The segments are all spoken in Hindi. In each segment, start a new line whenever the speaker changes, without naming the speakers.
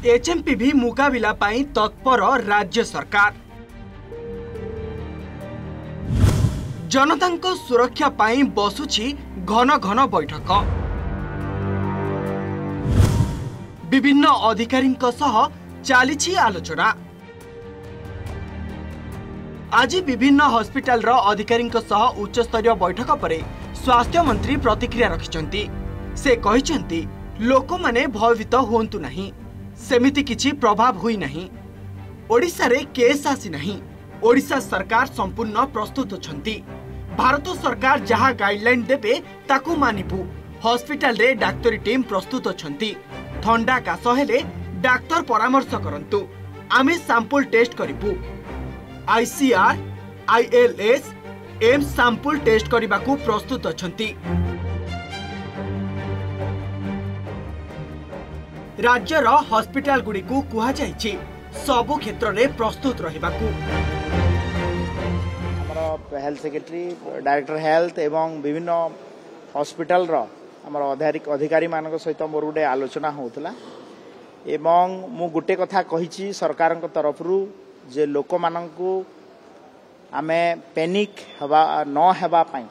एचएमपीवी मुकाबिला पाई तत्पर राज्य सरकार। जनता सुरक्षा पाई बसुछि घन घन बैठक। विभिन्न अधिकारी चली आलोचना। आज विभिन्न हॉस्पिटल अधिकारी उच्चस्तरीय बैठक पर स्वास्थ्य मंत्री प्रतिक्रिया रखिछंती। से कहिछंती लोक माने भयभीत होंतु नहीं, सेमिति किछि प्रभाव हुई नहीं। ओडिशा रे केस आसी नहीं। ओडिशा सरकार संपूर्ण प्रस्तुत अछंती। भारत सरकार जहां गाइडलाइन देबे ताकू मानिबू। हॉस्पिटल रे डाक्टरी टीम प्रस्तुत अछंती। ठंडा काश हेले डाक्टर परामर्श करंतु, आमे सैंपल टेस्ट करिबू। ICR, ILS, AIIMS sample test करबाकू प्रस्तुत अछंती। राज्यर हॉस्पिटल गुडी को कुहा जायछि सबु क्षेत्र रे प्रस्तुत रहिबाकू।
हमर हेल्थ सेक्रेटरी, डायरेक्टर हेल्थ एवं विभिन्न हॉस्पिटल रो हमर अधिकारी मानक सहित मोर गुटे आलोचना होउतला एवं मु गुटे कथा कहिछि सरकार तरफ रु जे लोक मानकू आमे पैनिक हवा न हेबा पई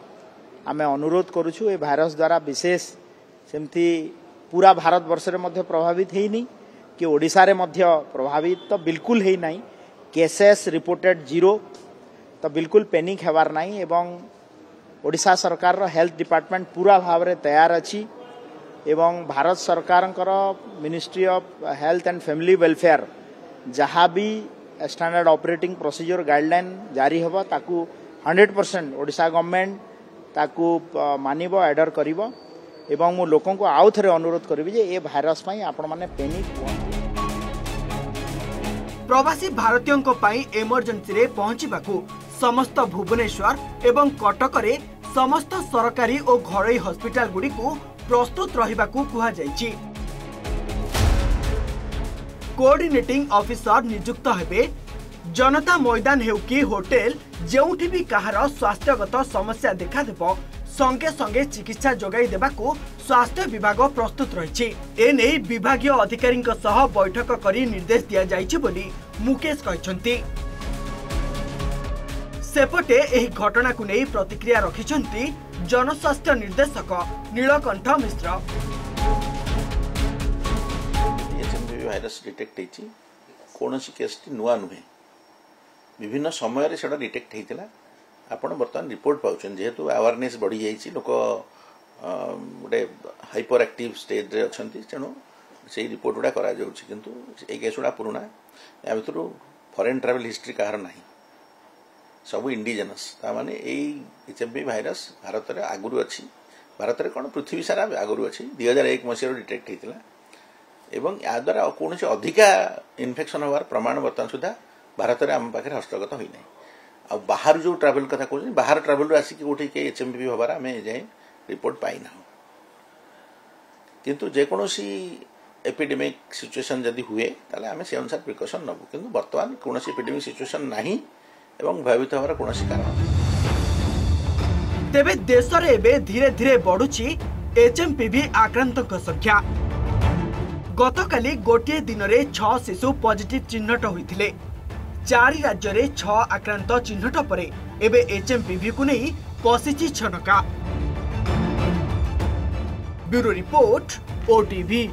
आमे अनुरोध करूछु। ए भाइरस द्वारा विशेष सेमती पूरा भारत वर्ष रे मध्य प्रभावित हेई नहीं कि ओडिशा रे मध्य प्रभावित तो बिल्कुल हेई नहीं। केसेस रिपोर्टेड 0, तो बिल्कुल पैनिक हेबार नहीं। एवं ओडिशा सरकार रो हेल्थ डिपार्टमेंट पूरा भाव रे तैयार अछि एवं भारत सरकार ministry of health and family welfare जहाँ भी स्टैंडर्ड ऑपरेटिंग प्रोसीजर गाइडलाइन जारी होबा ताकू 100% ओडिशा गवर्नमेंट ताकू मानिबो, एडर करिबो। एवं मु लोकों को आउ थरे अनुरोध करिबि जे ए भाइरस पई आपण माने पैनिक हुअंतु।
प्रवासी भारतीयों को पई इमरजेंसी रे पहुंचीबाकू समस्त भुवनेश्वर एवं कटक रे समस्त सरकारी और घरोई हॉस्पिटल गुडी को प्रस्तुत रहिबाकू कुहा जायछि। कोऑर्डिनेटिंग ऑफिसर नियुक्त हेबे। जनता मैदान हेउ कि होटेल जेउठी भी कहार स्वास्थ्यगत समस्या देखा देबो संगे संगे चिकित्सा जोगाई देबाकू स्वास्थ्य विभाग प्रस्तुत रहिछि। एने विभागीय अधिकारी सह बैठक करी निर्देश दिया जाइछि बोली मुकेश कहिसंती। सेपटे एही घटना को नहीं प्रतिक्रिया रखिसंती जनस्वास्थ्य निर्देशक नीलकंठ मिश्र।
भाइरस डिटेक्ट होती कौन केस नुआ नुहे, विभिन्न समय रे सेटा डिटेक्ट होता। आपण बर्तमान रिपोर्ट पाउछन जेहेतु अवेयरनेस बढ़ी जाइए, लोक गोटे हाइपर एक्टिव स्टेज रे अछंती, तेणु से रिपोर्ट गुड़ा करा जाउछि। किंतु ए केस गुड़ा पुराना, या भितर फॉरेन ट्रैवल हिस्ट्री कहार नाही, सब इंडिजिनस। तामाने एचएमपी भाइरस भारत रे आगुरु अछि। भारत रे कोन पृथ्वी सारा आगुरु अछि। 2001 मसीह डिटेक्ट होता एवं या द्वारा कौन से अधिका इन्फेक्शन होवार प्रमाण बर्तमान सुधा भारत में आम पाखे हस्तगत होई नहीं। आ बाहर जो ट्रावेल कथा कहते बाहर ट्रावेल आसिक कौटी के एचएमपी हबार आम जाए रिपोर्ट पाईना। किंतु जेकोसी एपिडेमिक सिचुएशन जदि हुए ताले आम से अनुसार प्रिकॉशन नबू। किंतु बर्तमान कौन एपिडेमिक सिचुएशन नहीं एवं भयभीत हबार कौन कारण।
तेबे देश रे एबे धीरे धीरे बढ़ुची एचएमपीवी आक्रांतक संख्या। गतकाली गोटे दिन में 6 शिशु पॉजिटिव चिन्हट होइथिले। 4 राज्य रे 6 आक्रांत चिन्हट परे एबे एचएमपीवी को नहीं पसिची छनका। Bureau report, OTV.